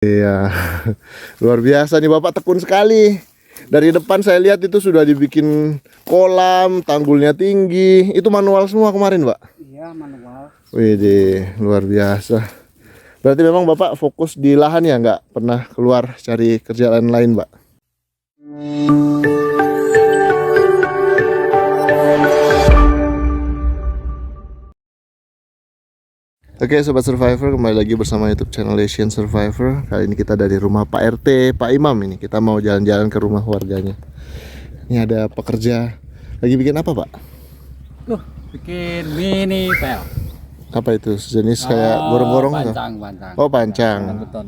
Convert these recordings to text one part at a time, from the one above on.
Iya, luar biasa nih Bapak, tekun sekali. Dari depan saya lihat itu sudah dibikin kolam, tanggulnya tinggi. Itu manual semua kemarin, Pak? Iya, manual. Wih, luar biasa. Berarti memang Bapak fokus di lahan ya, nggak pernah keluar cari kerjaan lain, Pak? Oke Sobat Survivor, kembali lagi bersama YouTube channel Asian Survivor. Kali ini kita dari rumah Pak RT, Pak Imam ini. Kita mau jalan-jalan ke rumah warganya. Ini ada pekerja. Lagi bikin apa, Pak? Tuh, bikin mini pel. Apa itu? Sejenis kayak gorong-gorong? Pancang. Oh, pancang. Pancang beton.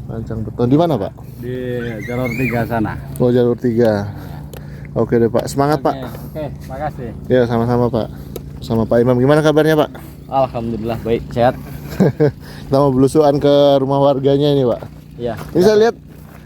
Pancang beton. Di mana, Pak? Di jalur 3 sana. Oh, jalur 3. Oke deh, Pak. Semangat, Pak. Oke, makasih. Ya, sama-sama, Pak. Sama Pak Imam. Gimana kabarnya, Pak? Alhamdulillah baik, sehat. Kita mau belusuan ke rumah warganya ini, Pak. Iya. Ini saya lihat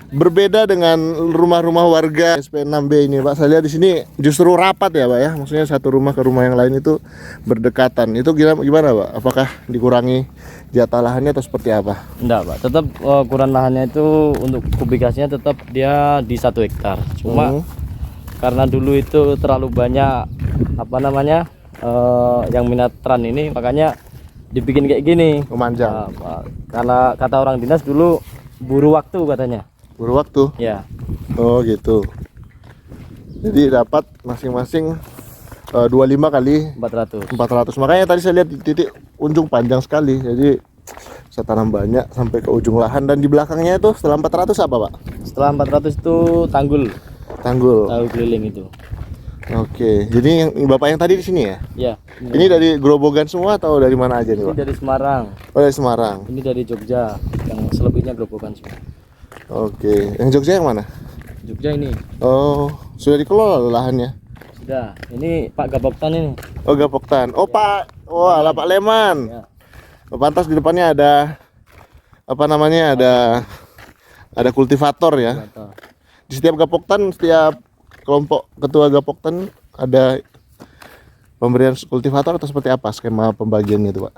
berbeda dengan rumah-rumah warga SP6B ini, Pak. Saya lihat di sini justru rapat ya, Pak ya. Maksudnya satu rumah ke rumah yang lain itu berdekatan. Itu gimana, Pak? Apakah dikurangi jatah lahannya atau seperti apa? Enggak, Pak. Tetap ukuran lahannya itu untuk kubikasinya tetap dia di 1 hektar. Cuma karena dulu itu terlalu banyak yang minat tran ini, makanya dibikin kayak gini. Memanjang. Karena kata orang dinas dulu buru waktu katanya. Buru waktu. Ya. Oh, gitu. Jadi dapat masing-masing 25 kali 400. 400. Makanya tadi saya lihat di titik ujung panjang sekali. Jadi saya tanam banyak sampai ke ujung lahan. Dan di belakangnya itu setelah 400 apa, Pak? Setelah 400 itu tanggul Tanggul. keliling itu. Oke. Jadi yang Bapak yang tadi di sini ya? Ya. Ini dari Grobogan semua atau dari mana aja nih, Ini Pak? dari Semarang. Oh, dari Semarang. Ini dari Jogja. Yang selebihnya Grobogan semua. Oke. Yang Jogja yang mana? Jogja ini. Oh, sudah dikelola loh lahannya. Sudah. Ini Pak Gapoktan ini. Oh, Gapoktan. Oh, Pak. Oh, ala Pak Leman. Ya. Oh, pantas di depannya ada apa namanya? Ada kultivator ya. Betul. Di setiap Gapoktan, setiap kelompok ketua Gapoktan ada pemberian kultivator atau seperti apa skema pembagiannya itu, Pak?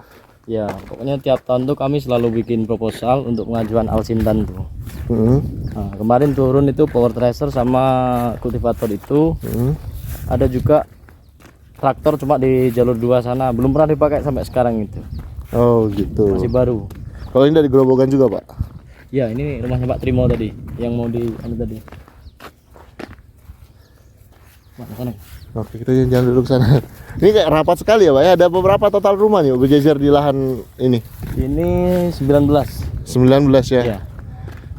Ya, pokoknya tiap tahun tuh kami selalu bikin proposal untuk pengajuan Alsintan tuh. Nah, kemarin turun itu power thresher sama kultivator itu. Ada juga traktor cuma di jalur 2 sana, belum pernah dipakai sampai sekarang itu. Oh, gitu. Masih baru. Kalau ini dari Grobogan juga, Pak? Ya, ini rumahnya Pak Trimo tadi, yang mau di tadi. Mana sana? Oke, kita jalan dulu ke sana. Ini kayak rapat sekali ya, Pak ya. Ada beberapa total rumah nih berjejer di lahan ini. Ini 19. 19 ya. Ya.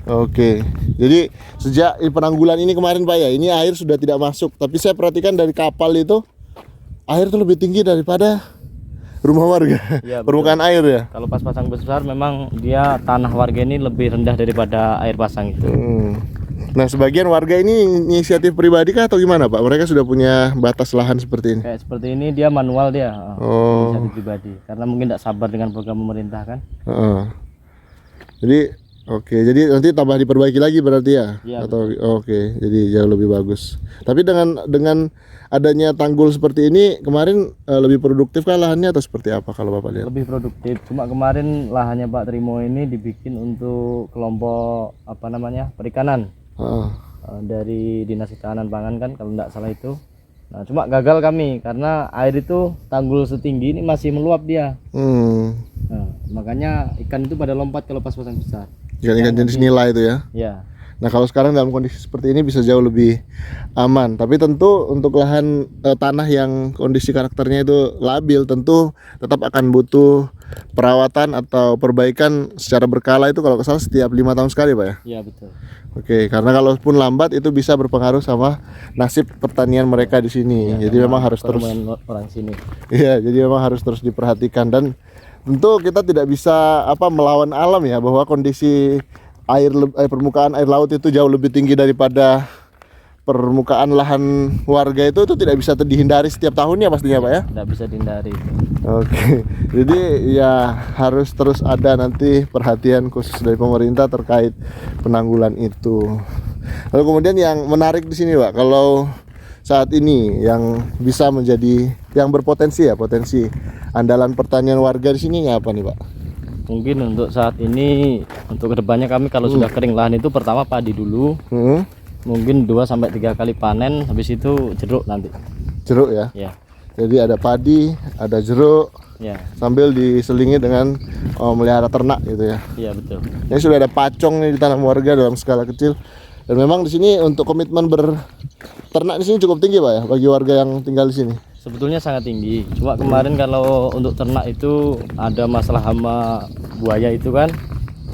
Oke. Jadi sejak penanggulan ini kemarin, Pak ya, ini air sudah tidak masuk. Tapi saya perhatikan dari kapal itu air itu lebih tinggi daripada rumah warga. Ya, permukaan air ya. Kalau pas pasang besar memang dia tanah warga ini lebih rendah daripada air pasang itu. Nah, sebagian warga ini inisiatif pribadi kah atau gimana, Pak? Mereka sudah punya batas lahan seperti ini. Kayak seperti ini dia manual dia. Oh. Inisiatif pribadi. Karena mungkin tidak sabar dengan program pemerintah kan. Jadi oke, jadi nanti tambah diperbaiki lagi berarti ya? Iya, Atau oke, jadi jauh lebih bagus. Tapi dengan adanya tanggul seperti ini kemarin lebih produktif kah lahannya atau seperti apa kalau Bapak lihat? Lebih produktif. Cuma kemarin lahannya Pak Trimo ini dibikin untuk kelompok perikanan. Dari Dinas Ketahanan Pangan kan kalau tidak salah itu. Nah, cuma gagal kami karena air itu tanggul setinggi ini masih meluap dia. Nah, makanya ikan itu pada lompat kalau pas pasang besar. Ikan-ikan jenis nila itu ya? Ya. Nah, kalau sekarang dalam kondisi seperti ini bisa jauh lebih aman. Tapi tentu untuk lahan tanah yang kondisi karakternya itu labil, tentu tetap akan butuh perawatan atau perbaikan secara berkala itu kalau salah setiap 5 tahun sekali, Pak ya? Iya, betul. Oke, karena kalaupun lambat itu bisa berpengaruh sama nasib pertanian mereka di sini. Ya, jadi memang harus terus orang sini. Iya, jadi memang harus terus diperhatikan dan tentu kita tidak bisa melawan alam ya, bahwa kondisi permukaan air laut itu jauh lebih tinggi daripada permukaan lahan warga itu tidak bisa dihindari setiap tahunnya pastinya, Pak ya. Tidak bisa dihindari. Oke, jadi ya harus terus ada nanti perhatian khusus dari pemerintah terkait penanggulan itu. Lalu kemudian yang menarik di sini, Pak, kalau saat ini yang bisa menjadi yang berpotensi ya, potensi andalan pertanian warga di sini apa nih, Pak? Mungkin untuk saat ini, untuk kedepannya kami kalau sudah kering lahan itu pertama padi dulu, mungkin 2 sampai 3 kali panen, habis itu jeruk nanti. Jeruk ya. Ya, Jadi ada padi, ada jeruk, ya, sambil diselingi dengan melihara ternak gitu ya. iya betul. Ini sudah ada pacong nih ditanam warga dalam skala kecil. Dan memang di sini untuk komitmen berternak di sini cukup tinggi Pak ya bagi warga yang tinggal di sini. Sebetulnya sangat tinggi. Cuma kemarin kalau untuk ternak itu ada masalah hama buaya itu kan.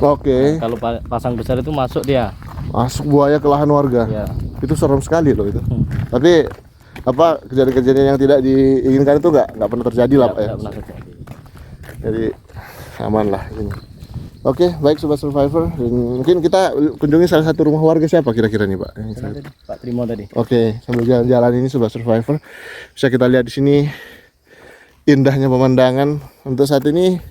Oke. Kalau pasang besar itu masuk dia. Masuk buaya ke lahan warga. Ya. Itu serem sekali loh itu. Tapi apa kejadian-kejadian yang tidak diinginkan itu nggak pernah terjadi lah Pak ya. Tidak pernah terjadi. Jadi aman lah ini. Oke, baik Sobat Survivor. Dan mungkin kita kunjungi salah satu rumah warga siapa kira-kira nih Pak? Pak Trimo tadi. Oke, sambil jalan-jalan ini Sobat Survivor bisa kita lihat di sini indahnya pemandangan. Untuk saat ini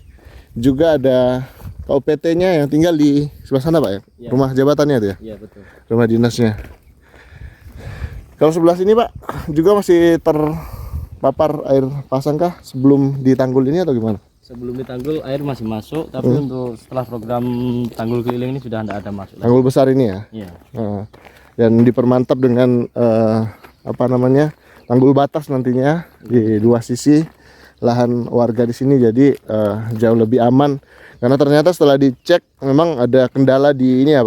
juga ada KUPT-nya yang tinggal di sebelah sana Pak ya? Ya. Rumah jabatannya itu ya? Iya betul. Rumah dinasnya. Kalau sebelah sini Pak juga masih terpapar air pasang kah sebelum ditanggul ini atau gimana? Sebelum ditanggul air masih masuk, tapi untuk setelah program tanggul keliling ini sudah tidak ada masuk lagi. Tanggul besar ini ya? Iya. Dan dipermantap dengan tanggul batas nantinya di dua sisi lahan warga di sini, jadi jauh lebih aman karena ternyata setelah dicek memang ada kendala di ini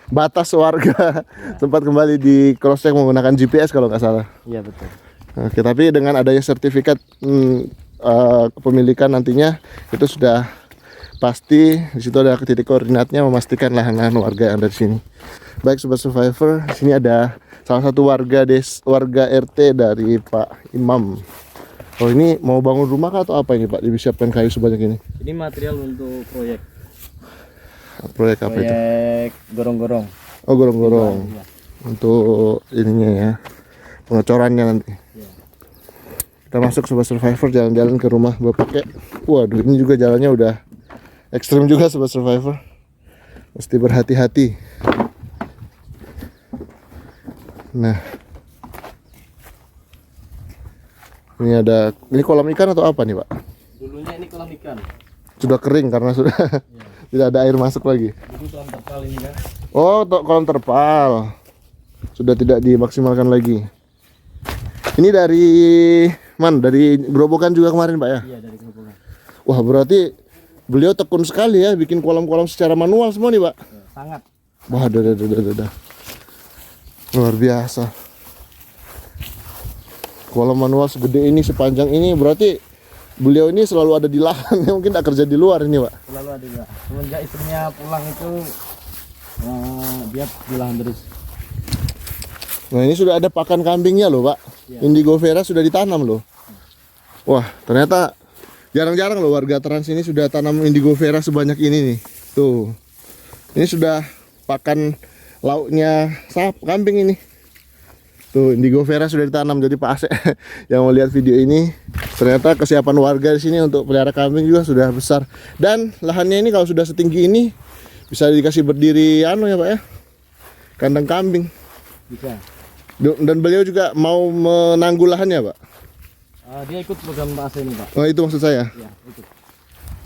batas warga sempat kembali di cross check menggunakan GPS kalau nggak salah. Iya betul. Oke, tapi dengan adanya sertifikat kepemilikan nantinya itu sudah pasti. Di situ ada titik koordinatnya memastikan lahan-lahan warga yang ada di sini. Baik Sobat Survivor, di sini ada salah satu warga RT dari Pak Imam. Oh, ini mau bangun rumah kah atau apa ini Pak? Disiapkan kayu sebanyak ini. Ini material untuk proyek. Proyek apa itu? Proyek gorong-gorong. Oh, gorong-gorong. Iya. Untuk ininya ya, pengecorannya nanti. Iya. Kita masuk Sobat Survivor, jalan-jalan ke rumah Bapak Kek. Waduh, ini juga jalannya udah ekstrim juga Sobat Survivor. Mesti berhati-hati. Nah, ini kolam ikan atau apa nih Pak? Dulunya ini kolam ikan. Sudah kering karena sudah tidak ada air masuk lagi. Itu kolam terpal ini kan. Oh, kolam terpal. Sudah tidak dimaksimalkan lagi. Ini dari mana? Dari Gerobokan juga kemarin Pak ya? Iya, dari Gerobokan. Wah, berarti beliau tekun sekali ya bikin kolam-kolam secara manual semua nih Pak. Ya, sangat. Wah, dah. Luar biasa. Kolam manual segede ini, sepanjang ini, berarti beliau ini selalu ada di lahan. Mungkin tak kerja di luar ini Pak. Selalu ada Pak. Semenjak istrinya pulang itu dia di lahan terus. Nah, ini sudah ada pakan kambingnya loh Pak. Ya. Indigo Vera sudah ditanam loh. Wah, ternyata jarang-jarang loh warga Trans ini sudah tanam Indigo Vera sebanyak ini nih. Tuh. Ini sudah pakan lauknya kambing ini. Tuh, Indigo Vera sudah ditanam. Jadi Pak Asep yang mau lihat video ini, ternyata kesiapan warga di sini untuk pelihara kambing juga sudah besar. Dan lahannya ini kalau sudah setinggi ini bisa dikasih berdiri ya Pak ya. Kandang kambing. Bisa. Dan beliau juga mau menanggul lahannya Pak. Dia ikut program Pak Ase ini Pak. Oh, itu maksud saya. Iya, ikut.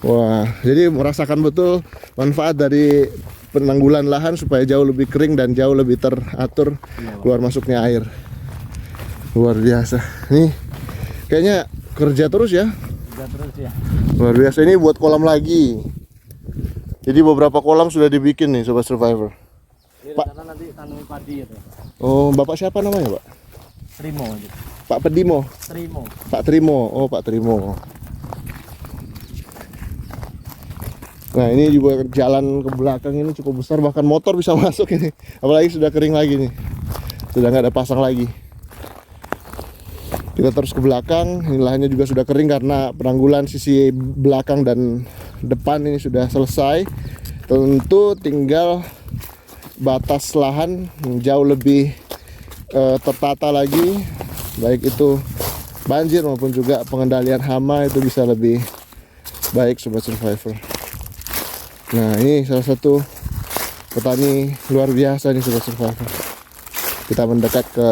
Wah, jadi merasakan betul manfaat dari penanggulan lahan supaya jauh lebih kering dan jauh lebih teratur keluar masuknya air. Luar biasa. Nih, kayaknya kerja terus ya. Kerja terus ya. Luar biasa, ini buat kolam lagi. Jadi beberapa kolam sudah dibikin nih Sobat Survivor. Ini rencana nanti tanami padi itu. Oh, Bapak siapa namanya Pak? Trimo gitu. Pak Pedimo. Trimo. Pak Trimo. Oh, Pak Trimo. Nah, ini juga jalan ke belakang ini cukup besar, bahkan motor bisa masuk ini. Apalagi sudah kering lagi nih. Sudah nggak ada pasang lagi. Kita terus ke belakang, ini lahannya juga sudah kering karena penanggulan sisi belakang dan depan ini sudah selesai. Tentu tinggal batas lahan jauh lebih tertata lagi, baik itu banjir maupun juga pengendalian hama itu bisa lebih baik Sobat Survivor. Nah, ini salah satu petani luar biasa nih Sobat Survivor. Kita mendekat ke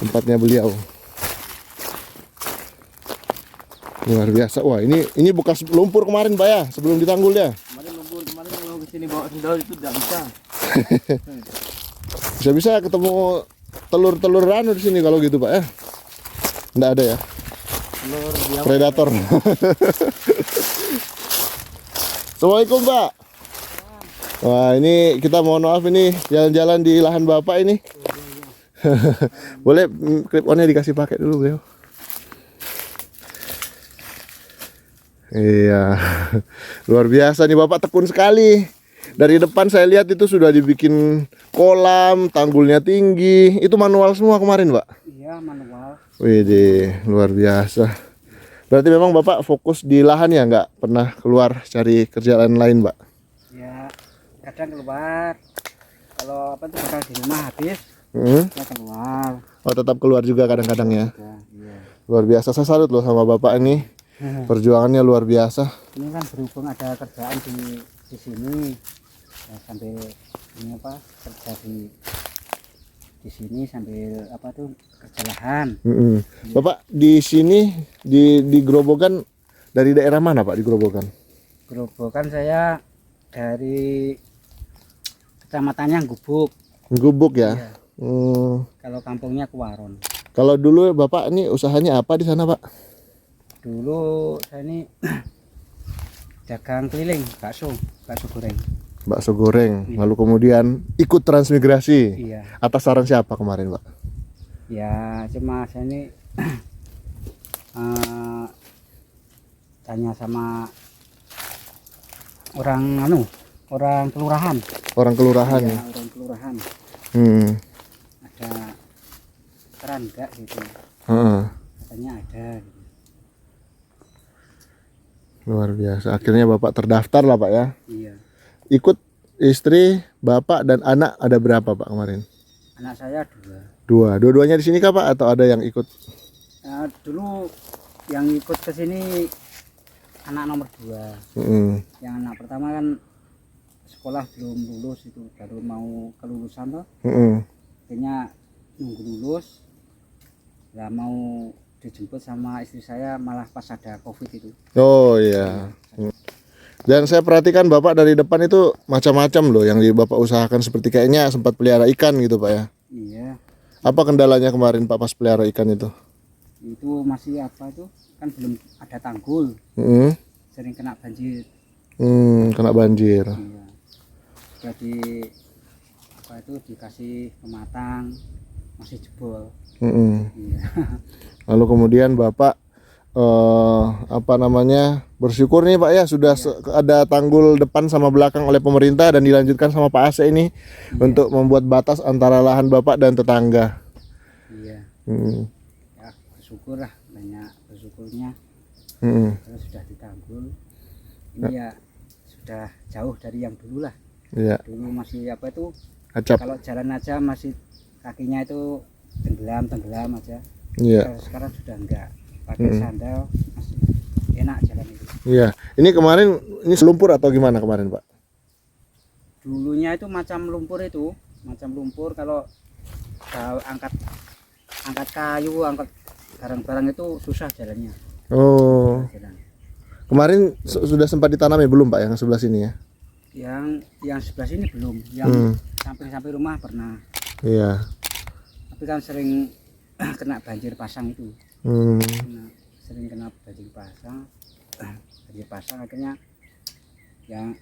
tempatnya beliau. Luar biasa. Wah, ini bekas lumpur kemarin, Pak ya, sebelum ditanggul ya. Kemarin lumpur, kemarin kalau kesini bawa sendal itu tidak bisa. Bisa-bisa ketemu telur-telur anu di sini kalau gitu, Pak ya. Enggak ada ya. Telur dia Predator. Assalamualaikum, Pak. Wah, ini kita mohon maaf ini jalan-jalan di lahan Bapak ini. Boleh clip on-nya dikasih pakai dulu, beliau. Iya. Luar biasa nih Bapak, tekun sekali. Dari depan saya lihat itu sudah dibikin kolam, tanggulnya tinggi. Itu manual semua kemarin, Pak? iya manual. Wih, luar biasa. Berarti memang Bapak fokus di lahan ya, nggak pernah keluar cari kerjaan lain, Pak? Ya kadang keluar. Kalau apa tuh bakal di rumah habis, ya keluar. Oh, tetap keluar juga kadang-kadang ya. Iya. Luar biasa, saya salut loh sama Bapak ini. Perjuangannya luar biasa. Ini kan berhubung ada kerjaan di sini, ya, sambil ini apa kerja di sini sambil apa tuh kerja lahan. Bapak di sini di Grobogan dari daerah mana, Pak, di Grobogan? Gerobokan saya dari kecamatannya Gubuk. Gubuk ya. Iya. Kalau kampungnya Kuwaron. Kalau dulu Bapak ini usahanya apa di sana, Pak? Dulu saya ini dagang keliling bakso goreng. Bakso goreng. Lalu kemudian ikut transmigrasi. Iya. Atas saran siapa kemarin, Pak? Ya cuma saya ini tanya sama orang kelurahan. Orang kelurahan. Ya, orang kelurahan. Ada keran enggak gitu. Katanya ada gitu. Luar biasa. Akhirnya Bapak terdaftar lah, Pak ya. Iya. Ikut istri, Bapak dan anak ada berapa, Pak, kemarin? Anak saya 2. Dua-duanya di sini kah, Pak, atau ada yang ikut? Dulu yang ikut ke sini anak nomor 2. Yang anak pertama kan sekolah belum lulus, itu baru mau kelulusan toh. Akhirnya nunggu lulus, nggak mau dijemput sama istri saya, malah pas ada COVID itu. Oh iya. Dan saya perhatikan Bapak dari depan itu macam-macam loh yang Bapak usahakan, seperti kayaknya sempat pelihara ikan gitu, Pak ya. Iya. Apa kendalanya kemarin, Pak, pas pelihara ikan itu? Itu masih apa itu? Kan belum ada tanggul. Sering kena banjir. Kena banjir. Iya. Jadi apa itu dikasih pematang masih jebol. Iya. Lalu kemudian Bapak bersyukur nih, Pak ya, sudah ada tanggul depan sama belakang oleh pemerintah dan dilanjutkan sama Pak AC ini untuk membuat batas antara lahan Bapak dan tetangga. Iya. Ya bersyukur lah, banyak bersyukurnya. Terus sudah ditanggul. Ini ya sudah jauh dari yang dulu lah. Iya. Dulu masih apa itu? Acap. Kalau jalan aja masih kakinya itu tenggelam aja. Iya. Sekarang sudah enggak, pakai sandal masih enak jalan itu. Iya. Ini kemarin ini selumpur atau gimana kemarin, Pak? Dulunya itu macam lumpur kalau angkat kayu, angkat barang-barang itu susah jalannya. Oh. Jalan. Kemarin sudah sempat ditanami belum, Pak, yang sebelah sini ya? Yang sebelah sini belum. Yang sampai rumah pernah. Iya. Tapi kan sering kena banjir pasang itu. Sering kena banjir pasang akhirnya ya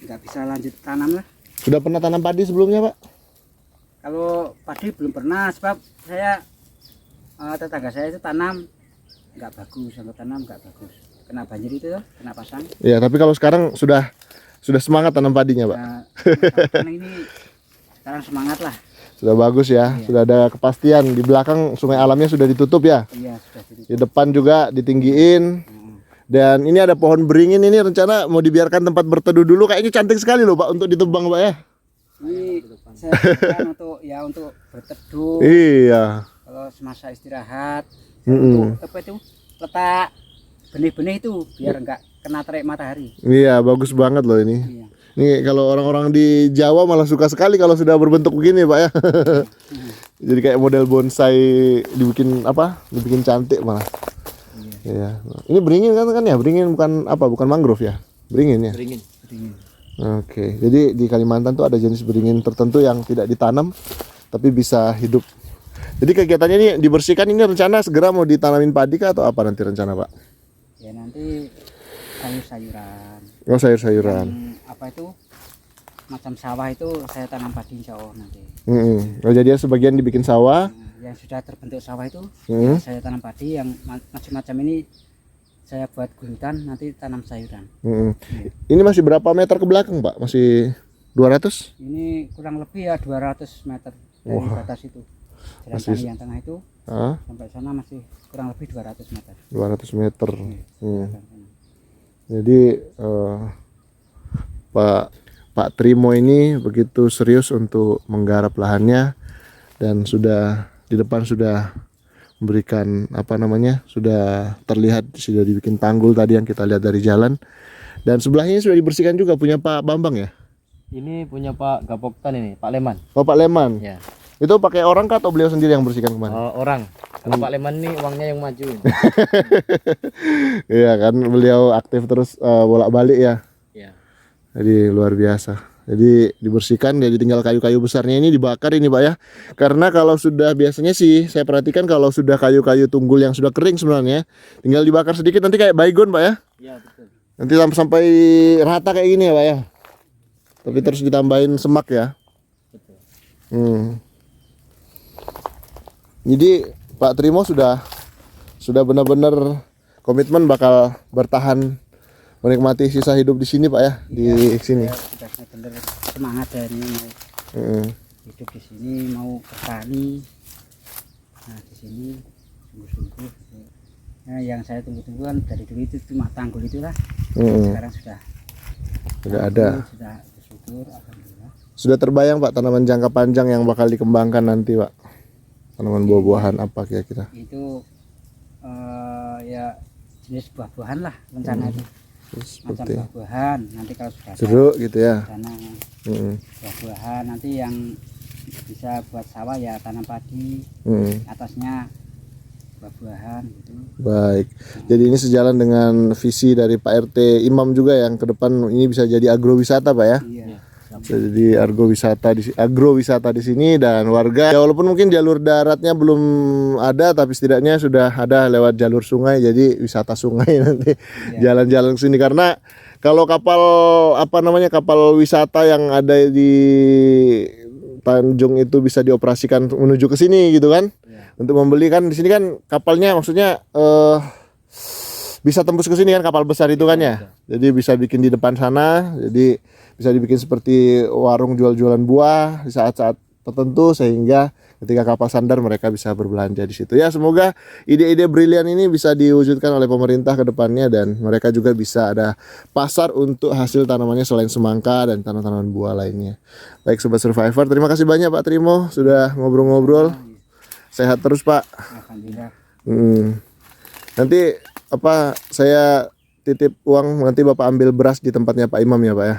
nggak bisa lanjut tanam lah. Sudah pernah tanam padi sebelumnya, Pak? Kalau padi belum pernah, sebab saya tetangga saya itu tanam nggak bagus, kena banjir itu ya, kena pasang. Iya, tapi kalau sekarang sudah semangat tanam padinya, Pak? Nah, ini sekarang semangat lah. Sudah bagus ya, sudah ada kepastian. Di belakang sungai alamnya sudah ditutup ya. Iya, sudah ditutup. Di depan juga ditinggiin. Dan ini ada pohon beringin, ini rencana mau dibiarkan tempat berteduh dulu. Kayaknya cantik sekali loh, Pak, untuk ditebang, Pak ya. Ini saya berikan untuk berteduh. Iya. Kalau semasa istirahat, untuk apa itu letak benih-benih itu biar enggak kena terik matahari. Iya, bagus banget loh ini. Iya. Ini kalau orang-orang di Jawa malah suka sekali kalau sudah berbentuk begini, Pak ya. Jadi kayak model bonsai dibikin cantik malah. Iya. Ini beringin kan ya? Beringin bukan apa? Bukan mangrove ya? Beringin ya? Beringin. Oke. Jadi di Kalimantan tuh ada jenis beringin tertentu yang tidak ditanam tapi bisa hidup. Jadi kegiatannya ini dibersihkan, ini rencana segera mau ditanamin padi kah atau apa nanti rencana, Pak? Ya nanti sayur-sayuran. Oh, sayur-sayuran. Apa itu? Macam sawah itu saya tanam padi insya Allah nanti. Oh, jadi sebagian dibikin sawah. Yang sudah terbentuk sawah itu saya tanam padi, yang macam-macam ini saya buat gulutan, nanti tanam sayuran. Ini masih berapa meter ke belakang, Pak? Masih 200? Ini kurang lebih ya 200 meter dari batas itu. Jalan tani yang tengah itu sampai sana masih kurang lebih 200 meter. 200 meter. Jadi Pak Trimo ini begitu serius untuk menggarap lahannya dan sudah di depan sudah memberikan apa namanya, sudah terlihat sudah dibikin tanggul tadi yang kita lihat dari jalan, dan sebelahnya sudah dibersihkan juga punya Pak Bambang ya. Ini punya Pak Gapoktan ini, Pak Leman. Oh, Pak Leman. Ya. Itu pakai orang kah atau beliau sendiri yang bersihkan kemarin? Orang. Kalau Pak Leman ini uangnya yang maju. Iya kan, beliau aktif terus bolak-balik ya. Ya. Jadi luar biasa. Jadi dibersihkan, jadi tinggal kayu-kayu besarnya ini dibakar ini, Pak ya. Karena kalau sudah biasanya sih saya perhatikan kalau sudah kayu-kayu tunggul yang sudah kering sebenarnya tinggal dibakar sedikit nanti kayak baygon, Pak ya. Iya, betul. Nanti sampai rata kayak gini ya, Pak ya. Tapi terus ditambahin semak ya. Betul. Jadi Pak Trimo sudah benar-benar komitmen bakal bertahan menikmati sisa hidup di sini, Pak ya, di sini. Sudah benar semangat dari mau hidup di sini, mau bertani. Nah di sini sungguh-sungguh. Nah, yang saya tunggu-tunggu kan dari dulu itu cuma tanggul itulah. Sekarang sudah ada. Sudah bersyukur, alhamdulillah. Sudah terbayang, Pak, tanaman jangka panjang yang bakal dikembangkan nanti, Pak? Tanaman buah-buahan apa kira-kira? Itu ya jenis buah-buahan lah rencana itu. Macam Seperti buah-buahan nanti kalau sudah jeruk gitu ya. tanam buah-buahan, nanti yang bisa buat sawah ya tanam padi, atasnya buah-buahan gitu. Baik. Jadi ini sejalan dengan visi dari Pak RT Imam juga yang ke depan ini bisa jadi agrowisata, Pak ya. Iya. Jadi agrowisata di sini, dan warga ya, walaupun mungkin jalur daratnya belum ada tapi setidaknya sudah ada lewat jalur sungai, jadi wisata sungai nanti jalan-jalan ke sini. Karena kalau kapal kapal wisata yang ada di Tanjung itu bisa dioperasikan menuju ke sini gitu kan. Untuk membeli kan di sini kan kapalnya maksudnya bisa tembus ke sini kan, kapal besar itu kan ya. Jadi bisa bikin di depan sana, jadi bisa dibikin seperti warung jual-jualan buah di saat-saat tertentu, sehingga ketika kapal sandar mereka bisa berbelanja di situ. Ya, semoga ide-ide brilian ini bisa diwujudkan oleh pemerintah ke depannya, dan mereka juga bisa ada pasar untuk hasil tanamannya selain semangka dan tanaman-tanaman buah lainnya. Baik Sobat Survivor, terima kasih banyak Pak Trimo sudah ngobrol-ngobrol. Sehat terus, Pak. Alhamdulillah. Nanti saya titip uang, nanti Bapak ambil beras di tempatnya Pak Imam ya, Pak ya.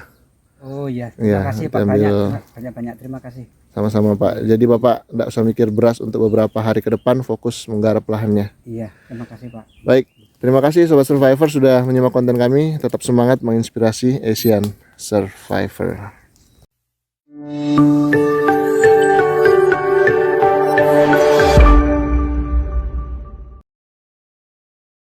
Oh iya, terima kasih Pak, banyak terima kasih. Sama-sama, Pak. Jadi Bapak tidak usah mikir beras untuk beberapa hari ke depan, fokus menggarap lahannya. Iya, terima kasih Pak. Baik, terima kasih Sobat Survivor sudah menyimak konten kami. Tetap semangat menginspirasi Asian Survivor.